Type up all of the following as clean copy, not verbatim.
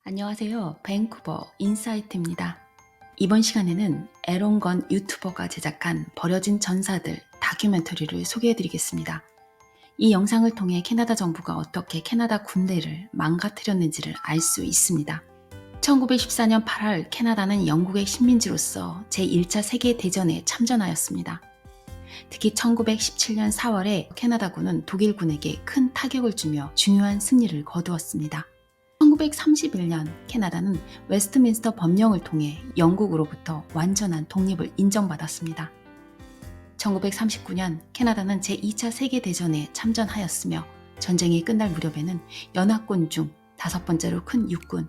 안녕하세요. 밴쿠버 인사이트입니다. 이번 시간에는 에론 건 유튜버가 제작한 버려진 전사들 다큐멘터리를 소개해드리겠습니다. 이 영상을 통해 캐나다 정부가 어떻게 캐나다 군대를 망가뜨렸는지를 알 수 있습니다. 1914년 8월 캐나다는 영국의 식민지로서 제1차 세계대전에 참전하였습니다. 특히 1917년 4월에 캐나다군은 독일군에게 큰 타격을 주며 중요한 승리를 거두었습니다. 1931년 캐나다는 웨스트민스터 법령을 통해 영국으로부터 완전한 독립을 인정받았습니다. 1939년 캐나다는 제2차 세계대전에 참전하였으며 전쟁이 끝날 무렵에는 연합군 중 5번째로 큰 육군,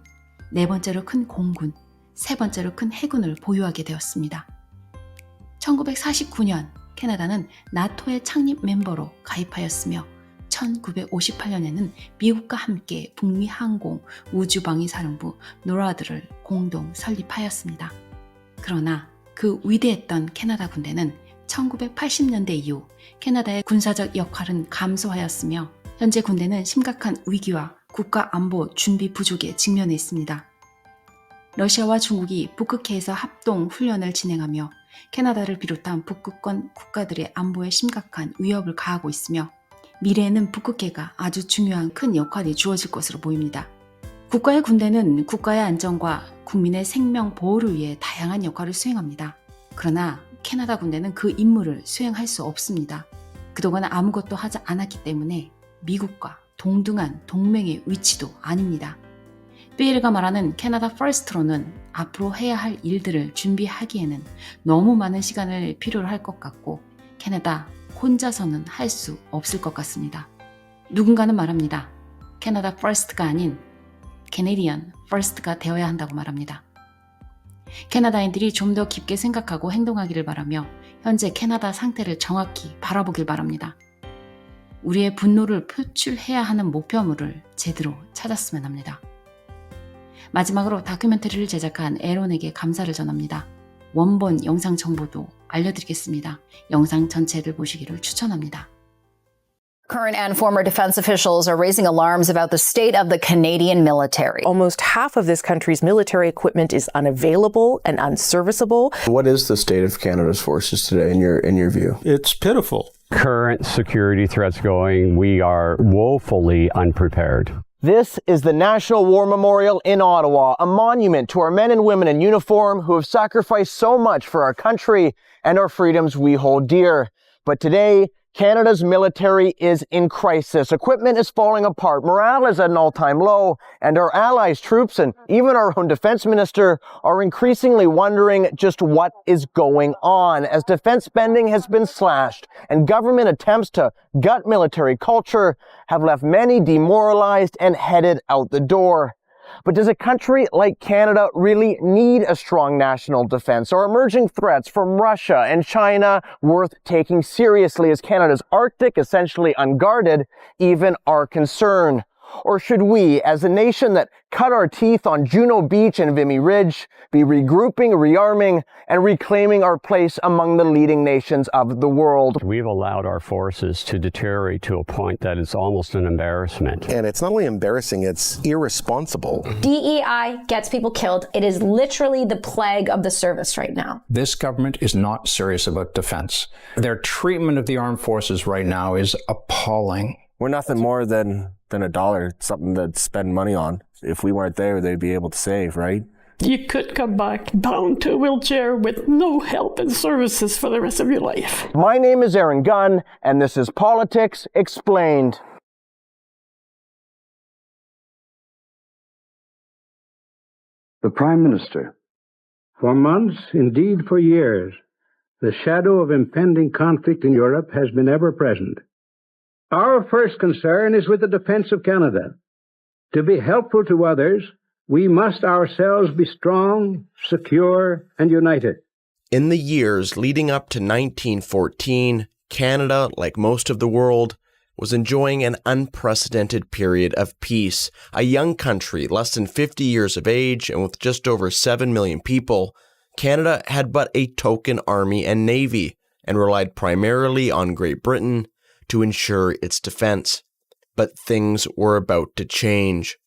4번째로 큰 공군, 3번째로 큰 해군을 보유하게 되었습니다. 1949년 캐나다는 나토의 창립 멤버로 가입하였으며 1958년에는 미국과 함께 북미 항공 우주방위사령부 노라드를 공동 설립하였습니다. 그러나 그 위대했던 캐나다 군대는 1980년대 이후 캐나다의 군사적 역할은 감소하였으며 현재 군대는 심각한 위기와 국가안보 준비 부족에 직면해 있습니다. 러시아와 중국이 북극해에서 합동 훈련을 진행하며 캐나다를 비롯한 북극권 국가들의 안보에 심각한 위협을 가하고 있으며 미래에는 북극해가 아주 중요한 큰 역할이 주어질 것으로 보입니다. 국가의 군대는 국가의 안전과 국민의 생명 보호를 위해 다양한 역할을 수행합니다. 그러나 캐나다 군대는 그 임무를 수행할 수 없습니다. 그동안 아무것도 하지 않았기 때문에 미국과 동등한 동맹의 위치도 아닙니다. 피에르가 말하는 캐나다 퍼스트로는 앞으로 해야 할 일들을 준비하기에는 너무 많은 시간을 필요로 할 것 같고 캐나다 혼자서는 할 수 없을 것 같습니다. 누군가는 말합니다. 캐나다 퍼스트가 아닌 캐네디언 퍼스트가 되어야 한다고 말합니다. 캐나다인들이 좀 더 깊게 생각하고 행동하기를 바라며 현재 캐나다 상태를 정확히 바라보길 바랍니다. 우리의 분노를 표출해야 하는 목표물을 제대로 찾았으면 합니다. 마지막으로 다큐멘터리를 제작한 에론에게 감사를 전합니다. 원본 영상 정보도 알려드리겠습니다. 영상 전체를 보시기를 추천합니다. Current and former defense officials are raising alarms about the state of the Canadian military. Almost half of this country's military equipment is unavailable and unserviceable. What is the state of Canada's forces today in your view? It's pitiful. Current security threats going, we are woefully unprepared. This is the National War Memorial in Ottawa, a monument to our men and women in uniform who have sacrificed so much for our country and our freedoms we hold dear. But today, Canada's military is in crisis. Equipment is falling apart. Morale is at an all-time low. And our allies' troops and even our own defense minister are increasingly wondering just what is going on as defense spending has been slashed and government attempts to gut military culture have left many demoralized and headed out the door. But does a country like Canada really need a strong national defense? Are emerging threats from Russia and China worth taking seriously? Is Canada's Arctic essentially unguarded even our concern? Or should we, as a nation that cut our teeth on Juno Beach and Vimy Ridge, be regrouping, rearming, and reclaiming our place among the leading nations of the world? We've allowed our forces to deteriorate to a point that is almost an embarrassment. And it's not only embarrassing, it's irresponsible. DEI gets people killed. It is literally the plague of the service right now. This government is not serious about defense. Their treatment of the armed forces right now is appalling. We're nothing more than a dollar, something to spend money on. If we weren't there, they'd be able to save, right? You could come back bound to a wheelchair with no help and services for the rest of your life. My name is Aaron Gunn, and this is Politics Explained. The Prime Minister. For months, indeed for years, the shadow of impending conflict in Europe has been ever present. Our first concern is with the defense of Canada. To be helpful to others, we must ourselves be strong, secure, and united. In the years leading up to 1914, Canada, like most of the world, was enjoying an unprecedented period of peace. A young country, less than 50 years of age, and with just over 7 million people, Canada had but a token army and navy, and relied primarily on Great Britain to ensure its defense. But things were about to change.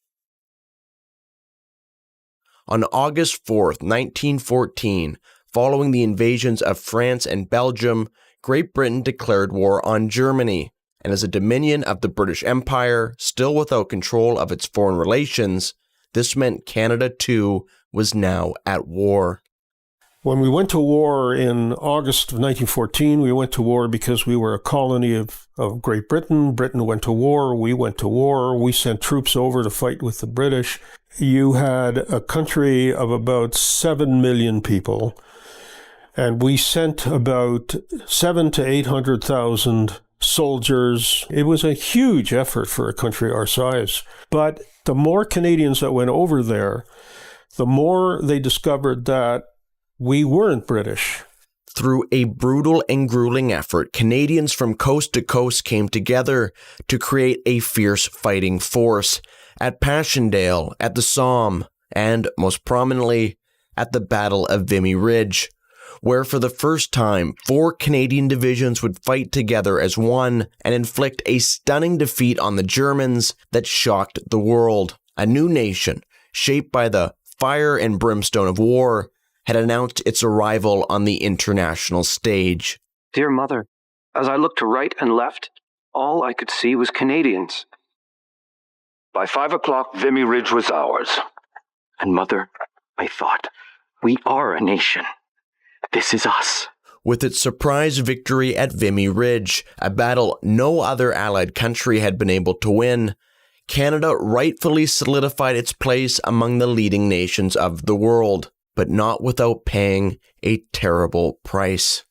On August 4th, 1914, following the invasions of France and Belgium, Great Britain declared war on Germany, and as a dominion of the British Empire, still without control of its foreign relations, this meant Canada, too, was now at war. When we went to war in August of 1914, we went to war because we were a colony of Great Britain. Britain went to war. We went to war. We sent troops over to fight with the British. You had a country of about 7 million people, and we sent about 700,000 to 800,000 soldiers. It was a huge effort for a country our size. But the more Canadians that went over there, the more they discovered that we weren't British. Through a brutal and grueling effort, Canadians from coast to coast came together to create a fierce fighting force at Passchendaele, at the Somme, and, most prominently, at the Battle of Vimy Ridge, where for the first time, 4 Canadian divisions would fight together as one and inflict a stunning defeat on the Germans that shocked the world. A new nation, shaped by the fire and brimstone of war, had announced its arrival on the international stage. Dear Mother, as I looked to right and left, all I could see was Canadians. By 5 o'clock, Vimy Ridge was ours. And Mother, I thought, we are a nation. This is us. With its surprise victory at Vimy Ridge, a battle no other Allied country had been able to win, Canada rightfully solidified its place among the leading nations of the world, but not without paying a terrible price.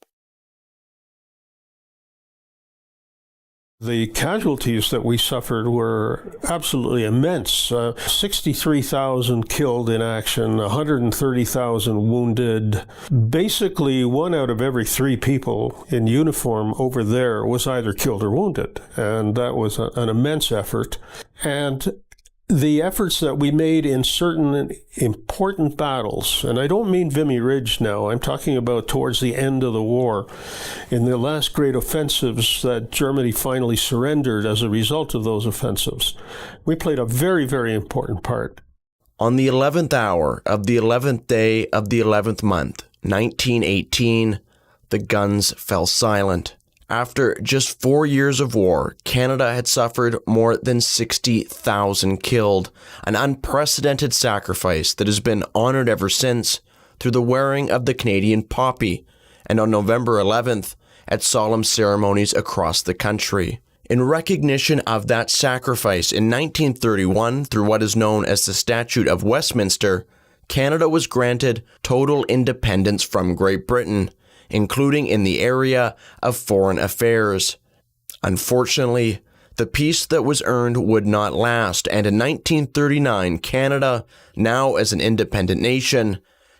The casualties that we suffered were absolutely immense. 63,000 killed in action, 130,000 wounded. Basically, 1 out of every 3 people in uniform over there was either killed or wounded. And that was an immense effort. And the efforts that we made in certain important battles, and I don't mean Vimy Ridge now, I'm talking about towards the end of the war, in the last great offensives that Germany finally surrendered as a result of those offensives, we played a very, very important part. On the 11th hour of the 11th day of the 11th month, 1918, the guns fell silent. After just 4 years of war, Canada had suffered more than 60,000 killed, an unprecedented sacrifice that has been honored ever since through the wearing of the Canadian poppy, and on November 11th, at solemn ceremonies across the country. In recognition of that sacrifice, in 1931, through what is known as the Statute of Westminster, Canada was granted total independence from Great Britain, including in the area of foreign affairs. Unfortunately, the peace that was earned would not last, and in 1939, Canada, now as an independent nation,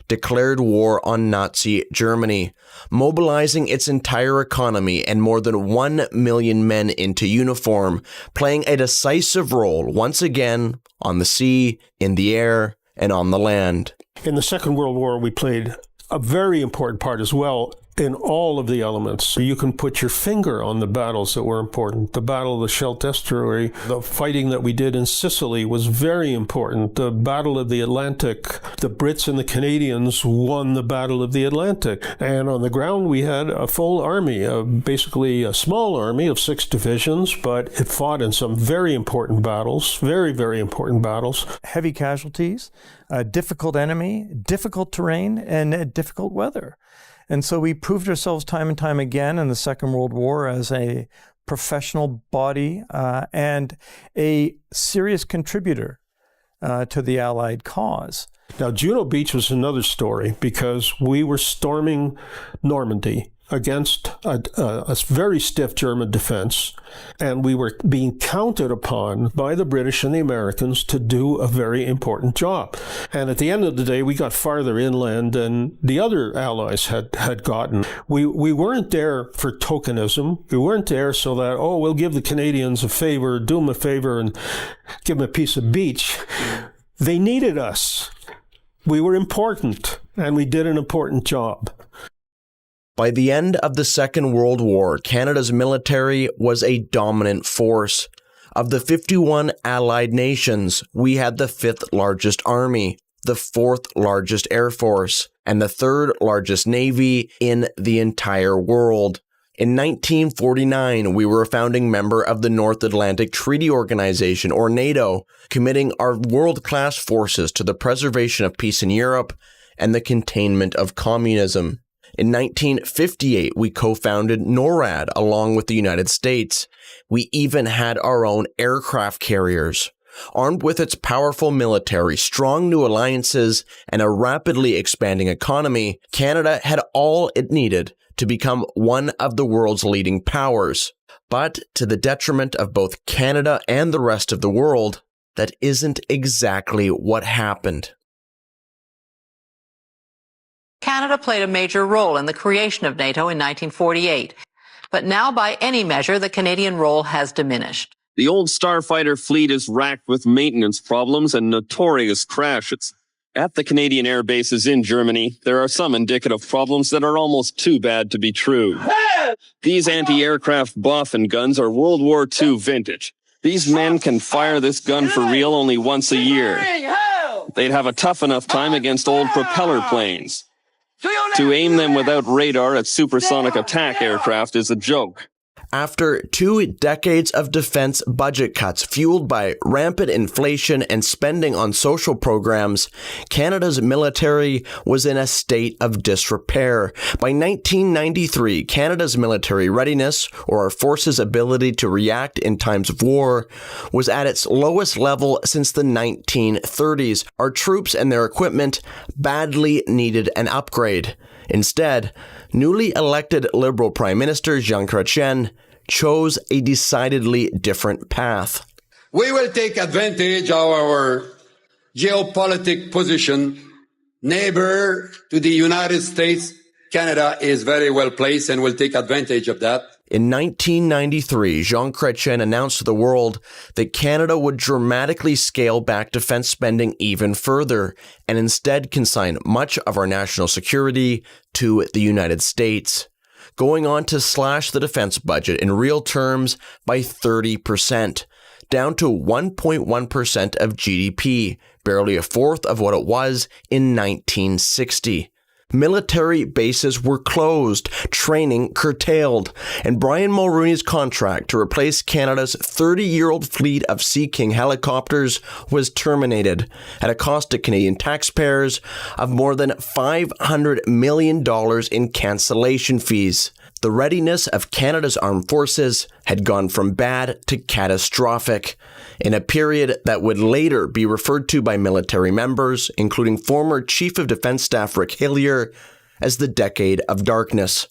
declared war on Nazi Germany, mobilizing its entire economy and more than 1 million men into uniform, playing a decisive role once again on the sea, in the air, and on the land. In the Second World War, we played a very important part as well in all of the elements. You can put your finger on the battles that were important. The Battle of the Scheldt Estuary, the fighting that we did in Sicily was very important. The Battle of the Atlantic, the Brits and the Canadians won the Battle of the Atlantic. And on the ground, we had a full army, basically a small army of 6 divisions, but it fought in some very important battles, very, very important battles. Heavy casualties, a difficult enemy, difficult terrain, and difficult weather. And so we proved ourselves time and time again in the Second World War as a professional body and a serious contributor to the Allied cause. Now, Juno Beach was another story because we were storming Normandy against a very stiff German defense, and we were being counted upon by the British and the Americans to do a very important job. And at the end of the day, we got farther inland than the other allies had gotten. We weren't there for tokenism. We weren't there so that, oh, we'll give the Canadians a favor, do them a favor, and give them a piece of beach. They needed us. We were important, and we did an important job. By the end of the Second World War, Canada's military was a dominant force. Of the 51 Allied nations, we had the 5th largest army, the 4th largest air force, and the 3rd largest navy in the entire world. In 1949, we were a founding member of the North Atlantic Treaty Organization, or NATO, committing our world-class forces to the preservation of peace in Europe and the containment of communism. In 1958, we co-founded NORAD along with the United States. We even had our own aircraft carriers. Armed with its powerful military, strong new alliances, and a rapidly expanding economy, Canada had all it needed to become one of the world's leading powers. But to the detriment of both Canada and the rest of the world, that isn't exactly what happened. Canada played a major role in the creation of NATO in 1948, but now by any measure, the Canadian role has diminished. The old starfighter fleet is racked with maintenance problems and notorious crashes. At the Canadian air bases in Germany, there are some indicative problems that are almost too bad to be true. These anti-aircraft Boffin guns are World War II vintage. These men can fire this gun for real only once a year. They'd have a tough enough time against old propeller planes. To aim them without radar at supersonic attack aircraft is a joke. After 2 decades of defense budget cuts fueled by rampant inflation and spending on social programs, Canada's military was in a state of disrepair. By 1993, Canada's military readiness, or our forces' ability to react in times of war, was at its lowest level since the 1930s. Our troops and their equipment badly needed an upgrade. Instead, newly elected Liberal Prime Minister Jean Chrétien chose a decidedly different path. We will take advantage of our geopolitical position. Neighbor to the United States, Canada is very well placed and will take advantage of that. In 1993, Jean Chrétien announced to the world that Canada would dramatically scale back defense spending even further and instead consign much of our national security to the United States, going on to slash the defense budget in real terms by 30%, down to 1.1% of GDP, barely a fourth of what it was in 1960. Military bases were closed, training curtailed, and Brian Mulroney's contract to replace Canada's 30-year-old fleet of Sea King helicopters was terminated at a cost to Canadian taxpayers of more than $500 million in cancellation fees. The readiness of Canada's armed forces had gone from bad to catastrophic in a period that would later be referred to by military members, including former Chief of Defense Staff Rick Hillier, as the Decade of Darkness.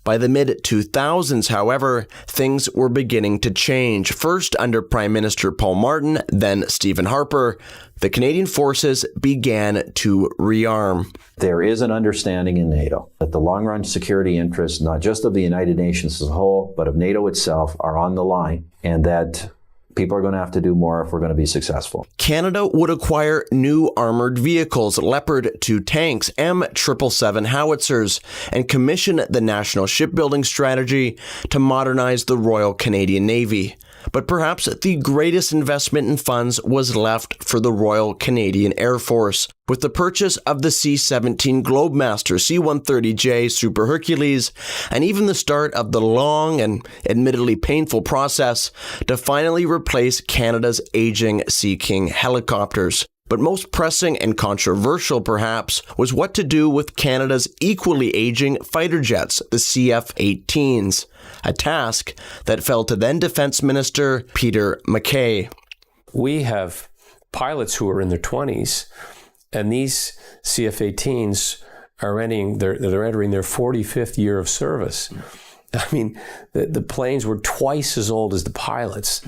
By the mid-2000s, however, things were beginning to change. First under Prime Minister Paul Martin, then Stephen Harper, the Canadian forces began to rearm. There is an understanding in NATO that the long-run security interests, not just of the United Nations as a whole, but of NATO itself, are on the line, and that people are going to have to do more if we're going to be successful. Canada would acquire new armored vehicles, Leopard 2 tanks, M777 howitzers, and commission the National Shipbuilding Strategy to modernize the Royal Canadian Navy. But perhaps the greatest investment in funds was left for the Royal Canadian Air Force, with the purchase of the C-17 Globemaster, C-130J Super Hercules, and even the start of the long and admittedly painful process to finally replace Canada's aging Sea King helicopters. But most pressing and controversial, perhaps, was what to do with Canada's equally aging fighter jets, the CF-18s, a task that fell to then Defense Minister Peter MacKay. We have pilots who are in their 20s, and these CF-18s are entering their 45th year of service. I mean, the planes were twice as old as the pilots.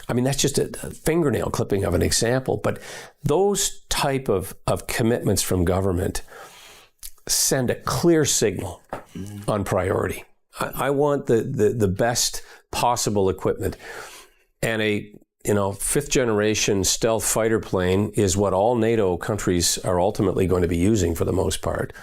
I mean, that's just a fingernail clipping of an example, but those type of commitments from government send a clear signal on priority. I want the best possible equipment, and a fifth generation stealth fighter plane is what all NATO countries are ultimately going to be using for the most part.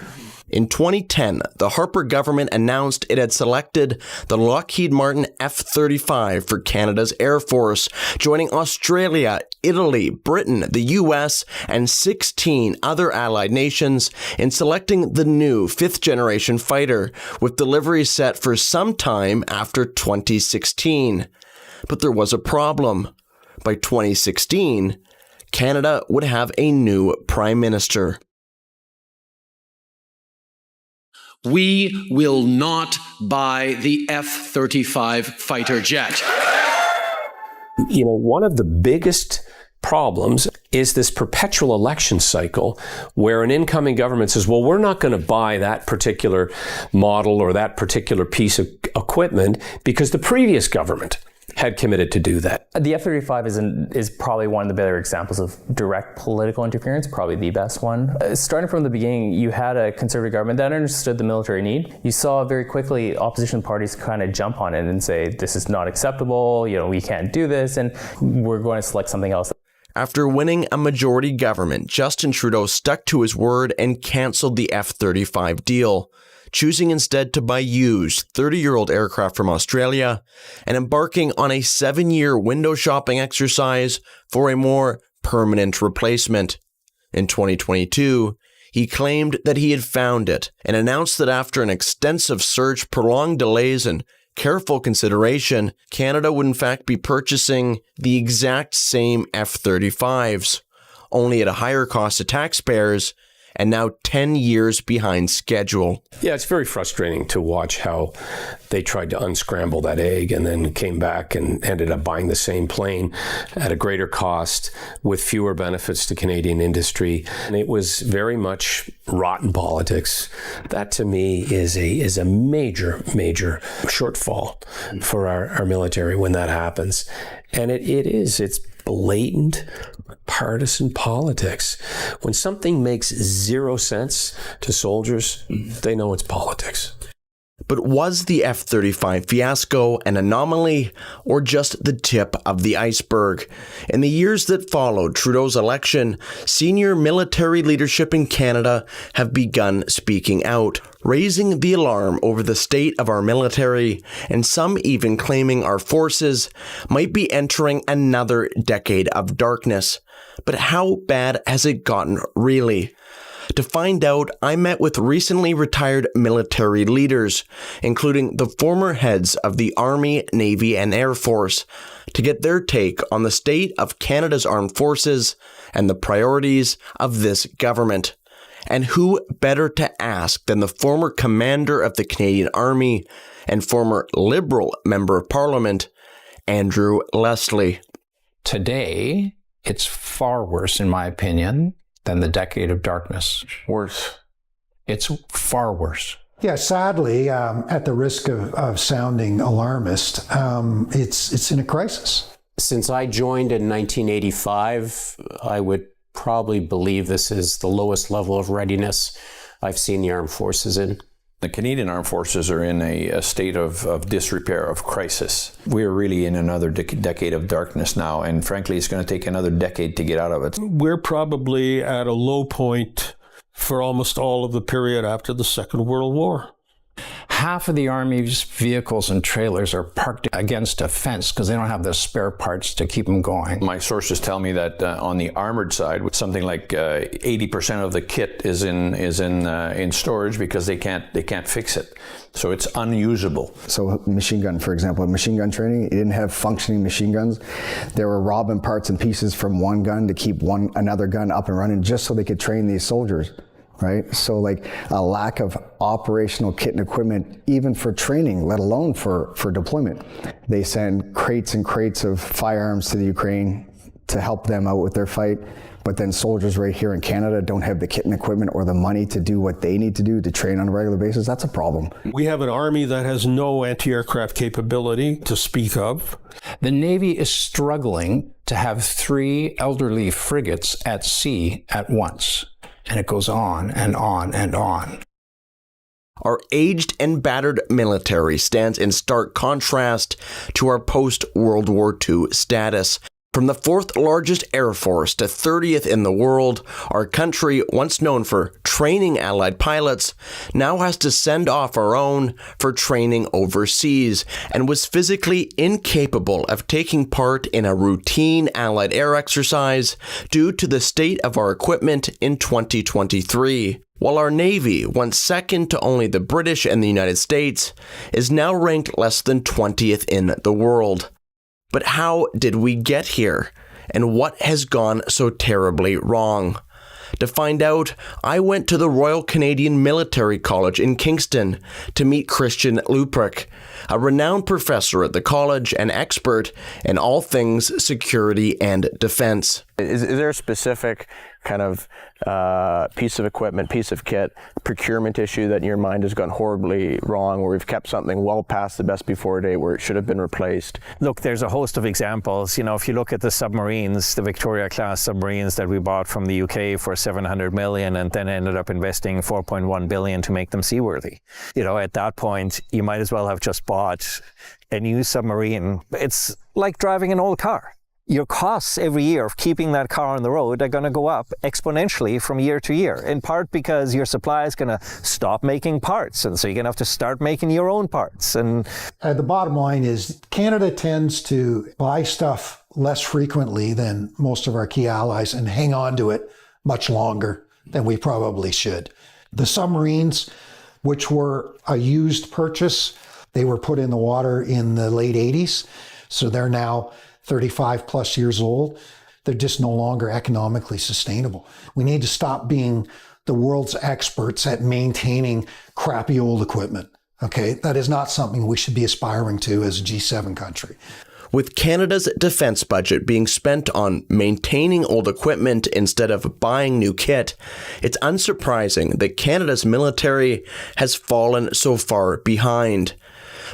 In 2010, the Harper government announced it had selected the Lockheed Martin F-35 for Canada's Air Force, joining Australia, Italy, Britain, the US, and 16 other allied nations in selecting the new fifth-generation fighter, with delivery set for some time after 2016. But there was a problem. By 2016, Canada would have a new Prime Minister. We will not buy the F-35 fighter jet. You know, one of the biggest problems is this perpetual election cycle where an incoming government says, well, we're not going to buy that particular model or that particular piece of equipment because the previous government had committed to do that. The F-35 is probably one of the better examples of direct political interference, probably the best one. Starting from the beginning, you had a conservative government that understood the military need. You saw very quickly opposition parties kind of jump on it and say, this is not acceptable, we can't do this, and we're going to select something else. After winning a majority government, Justin Trudeau stuck to his word and canceled the F-35 deal, choosing instead to buy used 30-year-old aircraft from Australia and embarking on a 7-year window shopping exercise for a more permanent replacement. In 2022, he claimed that he had found it and announced that after an extensive search, prolonged delays, and careful consideration, Canada would in fact be purchasing the exact same F-35s, only at a higher cost to taxpayers, and now 10 years behind schedule. Yeah, it's very frustrating to watch how they tried to unscramble that egg and then came back and ended up buying the same plane at a greater cost with fewer benefits to Canadian industry. And it was very much rotten politics. That to me is a major, major shortfall for our military when that happens. And it's blatant partisan politics. When something makes zero sense to soldiers, they know it's politics. But was the F-35 fiasco an anomaly or just the tip of the iceberg? In the years that followed Trudeau's election, senior military leadership in Canada have begun speaking out, raising the alarm over the state of our military, and some even claiming our forces might be entering another decade of darkness. But how bad has it gotten, really? To find out, I met with recently retired military leaders, including the former heads of the Army, Navy, and Air Force, to get their take on the state of Canada's armed forces and the priorities of this government. And who better to ask than the former commander of the Canadian Army and former Liberal Member of Parliament, Andrew Leslie. Today, it's far worse, in my opinion, than the decade of darkness. Worse. It's far worse. Yeah, sadly, at the risk of sounding alarmist, it's in a crisis. Since I joined in 1985, I would probably believe this is the lowest level of readiness I've seen the armed forces in. The Canadian Armed Forces are in a state of disrepair, of crisis. We're really in another decade of darkness now, and frankly, it's going to take another decade to get out of it. We're probably at a low point for almost all of the period after the Second World War. Half of the Army's vehicles and trailers are parked against a fence because they don't have the spare parts to keep them going. My sources tell me that on the armored side, something like 80% of the kit is in storage because they can't fix it. So it's unusable. So machine gun, for example, machine gun training, it didn't have functioning machine guns. They were robbing parts and pieces from one gun to keep another gun up and running just so they could train these soldiers. Right? So like a lack of operational kit and equipment, even for training, let alone for deployment. They send crates and crates of firearms to the Ukraine to help them out with their fight. But then soldiers right here in Canada don't have the kit and equipment or the money to do what they need to do to train on a regular basis. That's a problem. We have an army that has no anti-aircraft capability to speak of. The Navy is struggling to have 3 elderly frigates at sea at once. And it goes on and on and on. Our aged and battered military stands in stark contrast to our post-World War II status. From the 4th largest air force to 30th in the world, our country, once known for training Allied pilots, now has to send off our own for training overseas, and was physically incapable of taking part in a routine Allied air exercise due to the state of our equipment in 2023. While our Navy, once second to only the British and the United States, is now ranked less than 20th in the world. But how did we get here? And what has gone so terribly wrong? To find out, I went to the Royal Canadian Military College in Kingston to meet Christian Luprecht, a renowned professor at the college and expert in all things security and defense. Is there a specific kind of piece of equipment, piece of kit, procurement issue that in your mind has gone horribly wrong, where we've kept something well past the best before date, where it should have been replaced? Look, there's a host of examples. You know, if you look at the submarines, the Victoria-class submarines that we bought from the UK for $700 million and then ended up investing $4.1 billion to make them seaworthy. You know, at that point, you might as well have just bought a new submarine. It's like driving an old car. Your costs every year of keeping that car on the road are going to go up exponentially from year to year, in part because your supplier is going to stop making parts, and so you're going to have to start making your own parts. And the bottom line is Canada tends to buy stuff less frequently than most of our key allies and hang on to it much longer than we probably should. The submarines, which were a used purchase, they were put in the water in the late 80s, so they're now 35 plus years old. They're just no longer economically sustainable. We need to stop being the world's experts at maintaining crappy old equipment. Okay, that is not something we should be aspiring to as a G7 country. With Canada's defense budget being spent on maintaining old equipment instead of buying new kit, it's unsurprising that Canada's military has fallen so far behind.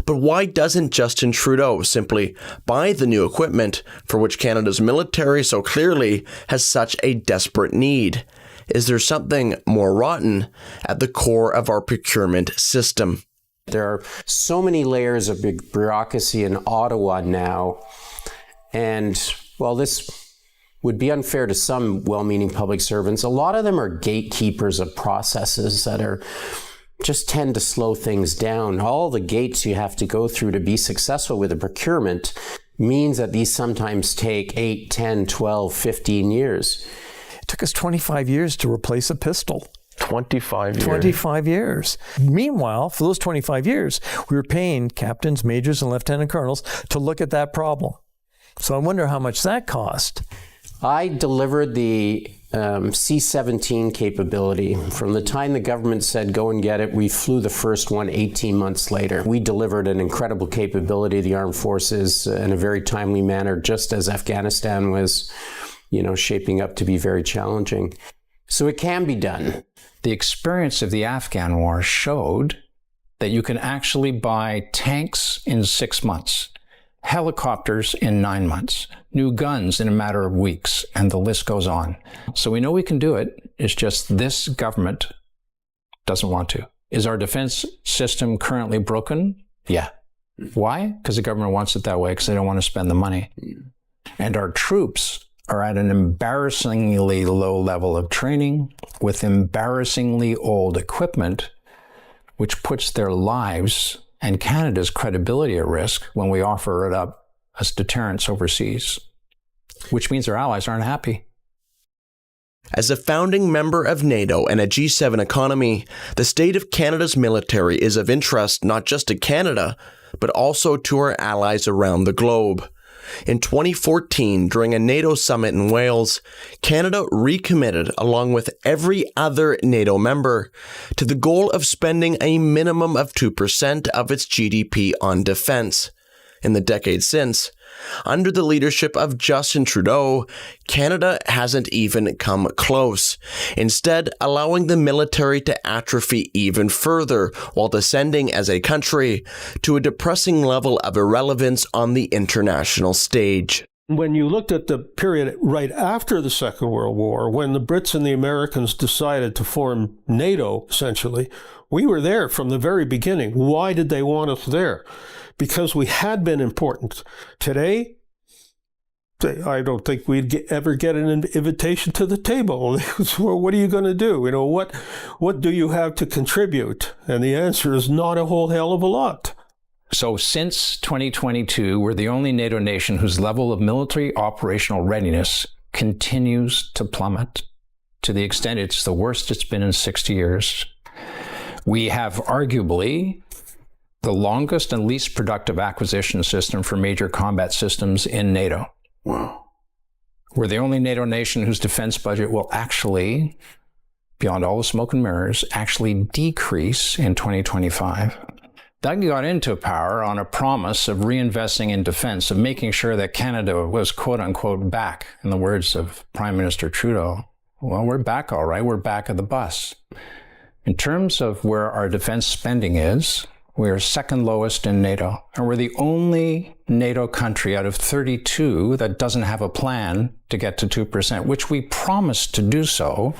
But why doesn't Justin Trudeau simply buy the new equipment for which Canada's military so clearly has such a desperate need? Is there something more rotten at the core of our procurement system? There are so many layers of bureaucracy in Ottawa now, and while this would be unfair to some well-meaning public servants, a lot of them are gatekeepers of processes that are just tend to slow things down. All the gates you have to go through to be successful with a procurement means that these sometimes take 8, 10, 12, 15 years. It took us 25 years to replace a pistol. 25 years. 25 years. Meanwhile, for those 25 years, we were paying captains, majors, and lieutenant colonels to look at that problem. So I wonder how much that cost. I delivered the C-17 capability. From the time the government said, go and get it, we flew the first one 18 months later. We delivered an incredible capability to the armed forces in a very timely manner, just as Afghanistan was, shaping up to be very challenging. So it can be done. The experience of the Afghan war showed that you can actually buy tanks in 6 months, helicopters in 9 months, new guns in a matter of weeks, and the list goes on. So we know we can do it. It's just this government doesn't want to. Is our defense system currently broken? Yeah. Why? Because the government wants it that way, because they don't want to spend the money. And our troops are at an embarrassingly low level of training with embarrassingly old equipment, which puts their lives and Canada's credibility at risk when we offer it up as deterrence overseas, which means our allies aren't happy. As a founding member of NATO and a G7 economy, the state of Canada's military is of interest not just to Canada, but also to our allies around the globe. In 2014, during a NATO summit in Wales, Canada recommitted, along with every other NATO member, to the goal of spending a minimum of 2% of its GDP on defense. In the decade since, under the leadership of Justin Trudeau, Canada hasn't even come close, instead allowing the military to atrophy even further while descending as a country to a depressing level of irrelevance on the international stage. When you looked at the period right after the Second World War, when the Brits and the Americans decided to form NATO, essentially, we were there from the very beginning. Why did they want us there? Because we had been important. Today, I don't think we'd ever get an invitation to the table. Well, what are you going to do? You know, what do you have to contribute? And the answer is not a whole hell of a lot. So since 2022, we're the only NATO nation whose level of military operational readiness continues to plummet to the extent it's the worst it's been in 60 years. We have arguably the longest and least productive acquisition system for major combat systems in NATO. Wow. We're the only NATO nation whose defense budget will actually, beyond all the smoke and mirrors, actually decrease in 2025. Doug got into power on a promise of reinvesting in defense, of making sure that Canada was quote unquote back, in the words of Prime Minister Trudeau. Well, we're back all right. We're back of the bus. In terms of where our defense spending is, we're second lowest in NATO, and we're the only NATO country out of 32 that doesn't have a plan to get to 2%, which we promised to do so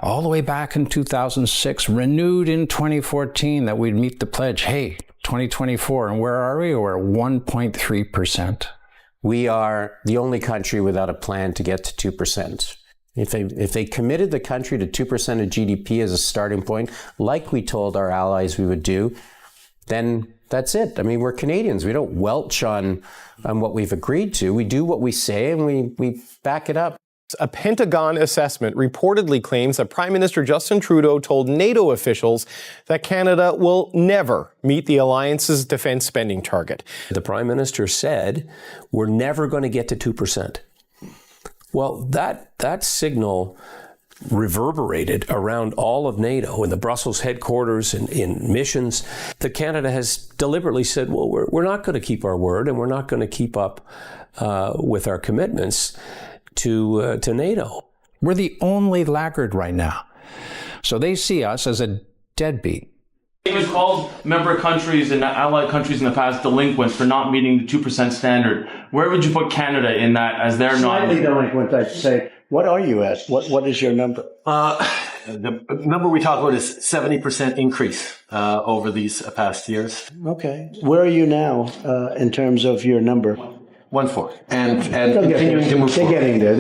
all the way back in 2006, renewed in 2014 that we'd meet the pledge. Hey, 2024, and where are we? We're 1.3%. We are the only country without a plan to get to 2%. If they committed the country to 2% of GDP as a starting point, like we told our allies we would do, then that's it. I mean, we're Canadians. We don't welch on what we've agreed to. We do what we say, and we back it up. A Pentagon assessment reportedly claims that Prime Minister Justin Trudeau told NATO officials that Canada will never meet the alliance's defense spending target. The Prime Minister said, we're never going to get to 2%. Well, that signal reverberated around all of NATO in the Brussels headquarters and in missions. That Canada has deliberately said, well, we're not going to keep our word, and we're not going to keep up with our commitments to NATO. We're the only laggard right now. So they see us as a deadbeat. We've called member countries and allied countries in the past delinquent for not meeting the 2% standard. Where would you put Canada in that as they're not? Slightly delinquent, I'd say. What are you at? What is your number? The number we talk about is 70% increase over these past years. Okay. Where are you now in terms of your number? 1.4. And continuing to move forward. They're getting there.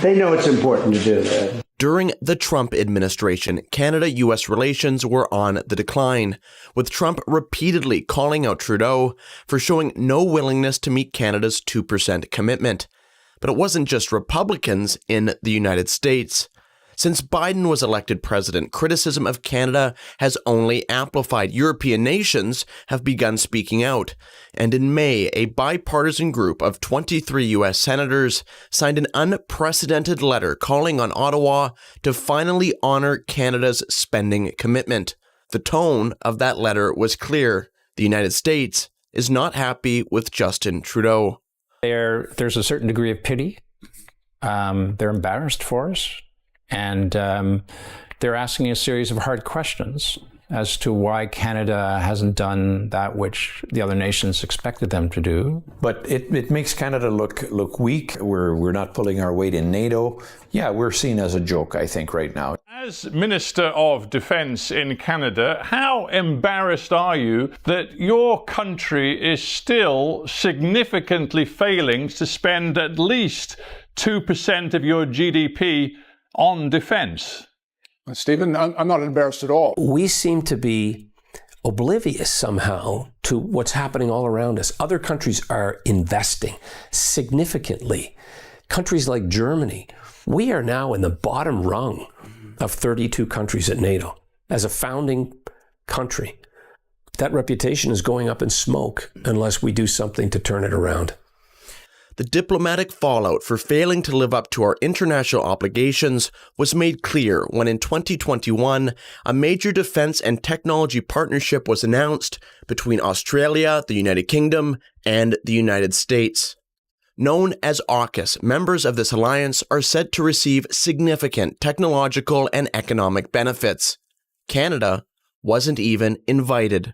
They know it's important to do that. During the Trump administration, Canada-U.S. relations were on the decline, with Trump repeatedly calling out Trudeau for showing no willingness to meet Canada's 2% commitment. But it wasn't just Republicans in the United States. Since Biden was elected president, criticism of Canada has only amplified. European nations have begun speaking out. And in May, a bipartisan group of 23 U.S. senators signed an unprecedented letter calling on Ottawa to finally honor Canada's spending commitment. The tone of that letter was clear. The United States is not happy with Justin Trudeau. There's a certain degree of pity. They're embarrassed for us. And they're asking a series of hard questions as to why Canada hasn't done that which the other nations expected them to do. But it makes Canada look weak. We're not pulling our weight in NATO. Yeah, we're seen as a joke, I think, right now. As Minister of Defence in Canada, how embarrassed are you that your country is still significantly failing to spend at least 2% of your GDP on defense? Stephen, I'm not embarrassed at all. We seem to be oblivious somehow to what's happening all around us. Other countries are investing significantly. Countries like Germany, we are now in the bottom rung of 32 countries at NATO as a founding country. That reputation is going up in smoke unless we do something to turn it around. The diplomatic fallout for failing to live up to our international obligations was made clear when in 2021, a major defense and technology partnership was announced between Australia, the United Kingdom, and the United States. Known as AUKUS, members of this alliance are said to receive significant technological and economic benefits. Canada wasn't even invited.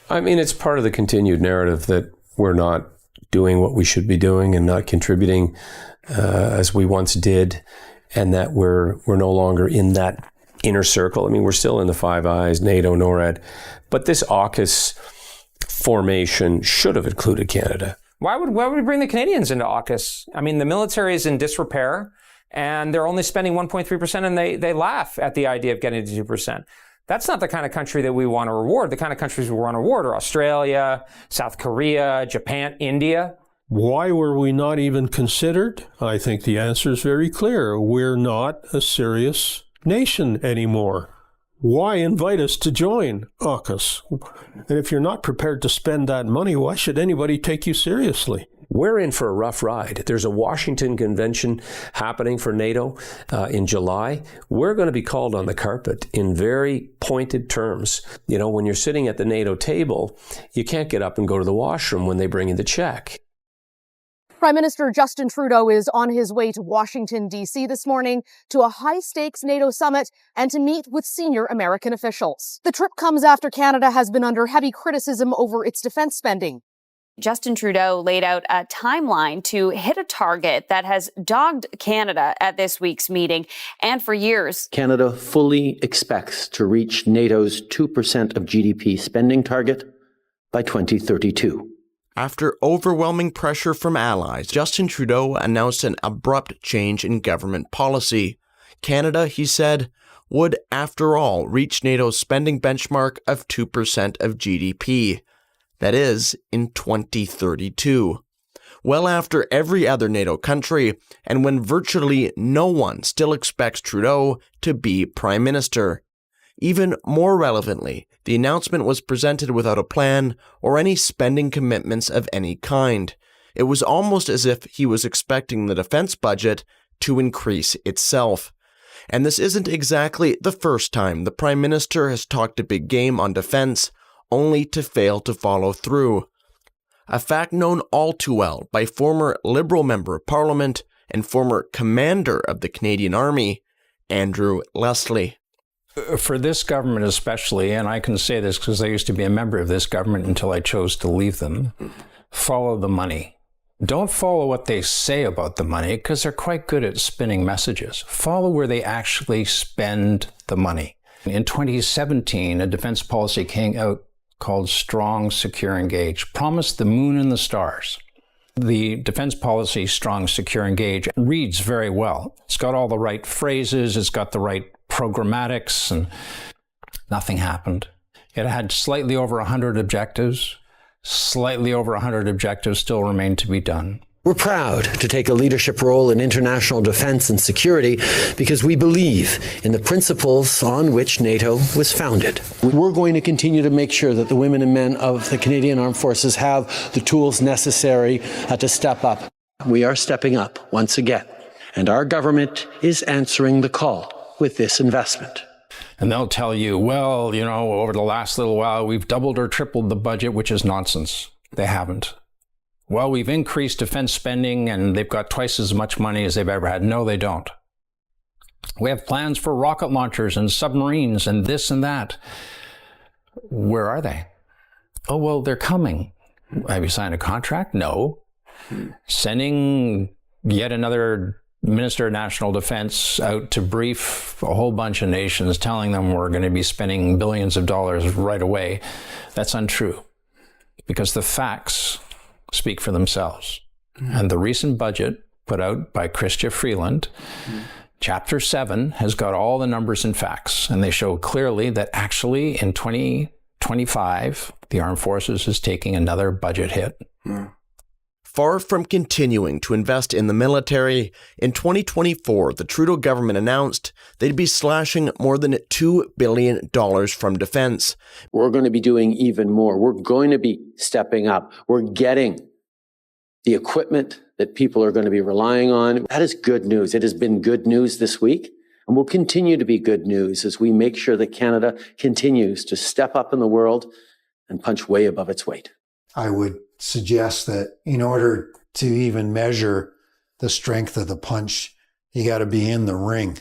I mean, it's part of the continued narrative that we're not doing what we should be doing and not contributing as we once did, and that we're no longer in that inner circle. I mean, we're still in the Five Eyes, NATO, NORAD, but this AUKUS formation should have included Canada. Why would we bring the Canadians into AUKUS? I mean, the military is in disrepair, and they're only spending 1.3%, and they laugh at the idea of getting to 2%. That's not the kind of country that we want to reward. The kind of countries we want to reward are Australia, South Korea, Japan, India. Why were we not even considered? I think the answer is very clear. We're not a serious nation anymore. Why invite us to join AUKUS? And if you're not prepared to spend that money, why should anybody take you seriously? We're in for a rough ride. There's a Washington convention happening for NATO in July. We're going to be called on the carpet in very pointed terms. You know, when you're sitting at the NATO table, you can't get up and go to the washroom when they bring you the check. Prime Minister Justin Trudeau is on his way to Washington, D.C. this morning to a high-stakes NATO summit and to meet with senior American officials. The trip comes after Canada has been under heavy criticism over its defense spending. Justin Trudeau laid out a timeline to hit a target that has dogged Canada at this week's meeting and for years. Canada fully expects to reach NATO's 2% of GDP spending target by 2032. After overwhelming pressure from allies, Justin Trudeau announced an abrupt change in government policy. Canada, he said, would, after all, reach NATO's spending benchmark of 2% of GDP. That is, in 2032. Well after every other NATO country, and when virtually no one still expects Trudeau to be Prime Minister. Even more relevantly, the announcement was presented without a plan or any spending commitments of any kind. It was almost as if he was expecting the defense budget to increase itself. And this isn't exactly the first time the Prime Minister has talked a big game on defense, only to fail to follow through. A fact known all too well by former Liberal Member of Parliament and former Commander of the Canadian Army, Andrew Leslie. For this government especially, and I can say this because I used to be a member of this government until I chose to leave them, follow the money. Don't follow what they say about the money because they're quite good at spinning messages. Follow where they actually spend the money. In 2017, a defense policy came out called Strong, Secure, Engage, promised the moon and the stars. The defense policy, Strong, Secure, Engage, reads very well. It's got all the right phrases, it's got the right programmatics, and nothing happened. It had slightly over 100 objectives. Slightly over 100 objectives still remain to be done. We're proud to take a leadership role in international defense and security because we believe in the principles on which NATO was founded. We're going to continue to make sure that the women and men of the Canadian Armed Forces have the tools necessary to step up. We are stepping up once again, and our government is answering the call with this investment. And they'll tell you, well, you know, over the last little while, we've doubled or tripled the budget, which is nonsense. They haven't. Well, we've increased defense spending and they've got twice as much money as they've ever had. No, they don't. We have plans for rocket launchers and submarines and this and that. Where are they? Oh, well, they're coming. Have you signed a contract? No. Sending yet another Minister of National Defense out to brief a whole bunch of nations, telling them we're going to be spending billions of dollars right away. That's untrue because the facts speak for themselves. And the recent budget put out by Chrystia Freeland, Chapter 7 has got all the numbers and facts, and they show clearly that actually in 2025, the Armed Forces is taking another budget hit. Far from continuing to invest in the military, in 2024, the Trudeau government announced they'd be slashing more than $2 billion from defense. We're going to be doing even more. We're going to be stepping up. We're getting the equipment that people are going to be relying on. That is good news. It has been good news this week and will continue to be good news as we make sure that Canada continues to step up in the world and punch way above its weight. I would suggest that in order to even measure the strength of the punch, you got to be in the ring.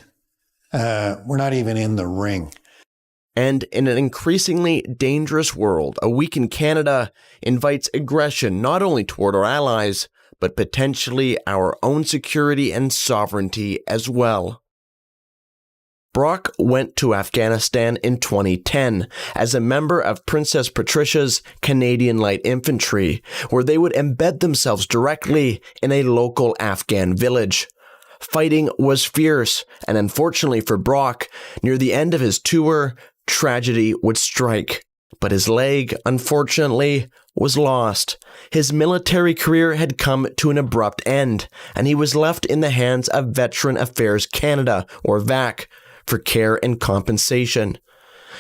We're not even in the ring. And in an increasingly dangerous world, a week in Canada invites aggression not only toward our allies, but potentially our own security and sovereignty as well. Brock went to Afghanistan in 2010 as a member of Princess Patricia's Canadian Light Infantry, where they would embed themselves directly in a local Afghan village. Fighting was fierce, and unfortunately for Brock, near the end of his tour, tragedy would strike. But his leg, unfortunately, was lost. His military career had come to an abrupt end, and he was left in the hands of Veteran Affairs Canada, or VAC, for care and compensation.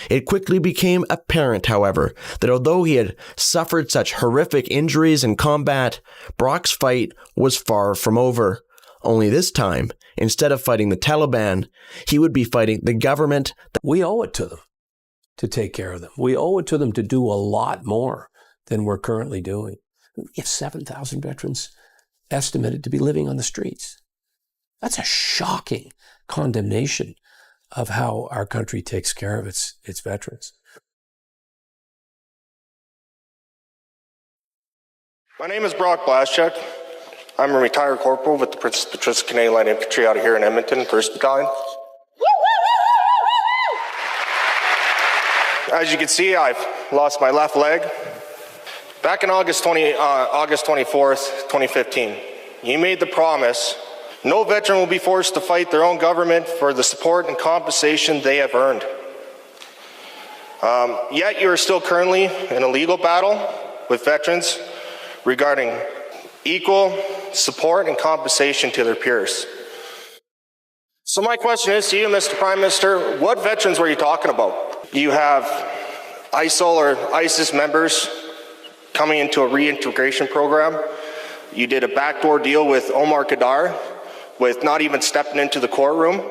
It quickly became apparent, however, that although he had suffered such horrific injuries in combat, Brock's fight was far from over. Only this time, instead of fighting the Taliban, he would be fighting the government. We owe it to them to take care of them. We owe it to them to do a lot more than we're currently doing. We have 7,000 veterans estimated to be living on the streets. That's a shocking condemnation of how our country takes care of its veterans. My name is Brock Blaschuk. I'm a retired corporal with the Princess Patricia Canadian Light Infantry out of here in Edmonton, 1st Battalion. As you can see, I've lost my left leg. Back in August 24th, 2015, you made the promise no veteran will be forced to fight their own government for the support and compensation they have earned. Yet you are still currently in a legal battle with veterans regarding equal support and compensation to their peers. So my question is to you, Mr. Prime Minister, what veterans were you talking about? You have ISIL or ISIS members coming into a reintegration program. You did a backdoor deal with Omar Khadr with not even stepping into the courtroom.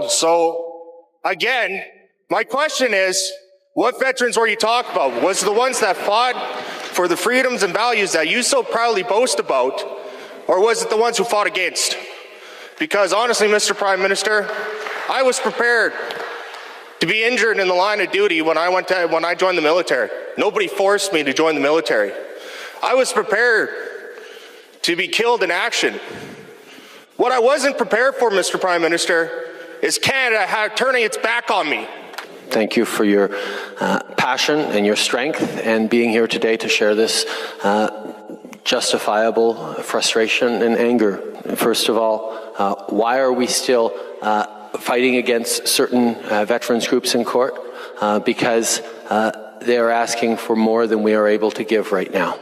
So again, my question is, what veterans were you talking about? Was it the ones that fought for the freedoms and values that you so proudly boast about, or was it the ones who fought against? Because honestly, Mr. Prime Minister, I was prepared to be injured in the line of duty when I joined the military. Nobody forced me to join the military. I was prepared to be killed in action. What I wasn't prepared for, Mr. Prime Minister, is Canada turning its back on me. Thank you for your passion and your strength and being here today to share this justifiable frustration and anger. First of all, why are we still fighting against certain veterans groups in court? Because they are asking for more than we are able to give right now.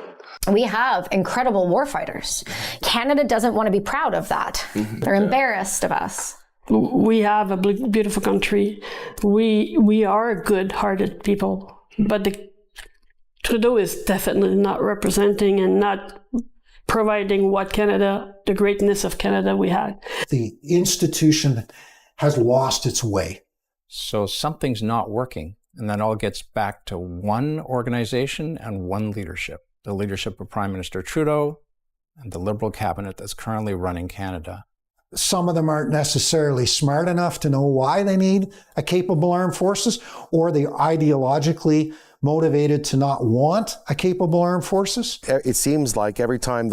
We have incredible warfighters. Canada doesn't want to be proud of that. They're embarrassed of us. We have a beautiful country. We are good-hearted people, but Trudeau is definitely not representing and not providing what Canada, the greatness of Canada we had. The institution has lost its way. So something's not working, and that all gets back to one organization and one leadership. The leadership of Prime Minister Trudeau and the Liberal cabinet that's currently running Canada. Some of them aren't necessarily smart enough to know why they need a capable armed forces, or they're ideologically motivated to not want a capable armed forces. It seems like every time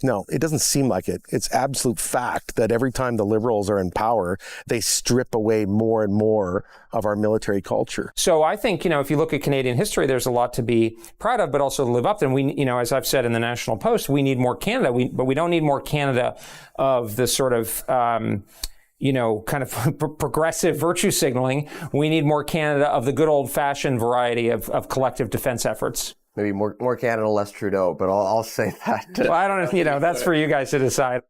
no, it doesn't seem like it. It's absolute fact that every time the Liberals are in power, they strip away more and more of our military culture. So I think, if you look at Canadian history, there's a lot to be proud of, but also to live up to. And we, as I've said in the National Post, we need more Canada, but we don't need more Canada of the sort of, kind of progressive virtue signaling. We need more Canada of the good old-fashioned variety of collective defense efforts. Maybe more Canada, less Trudeau, but I'll say that. Well, I don't know, that's for you guys to decide.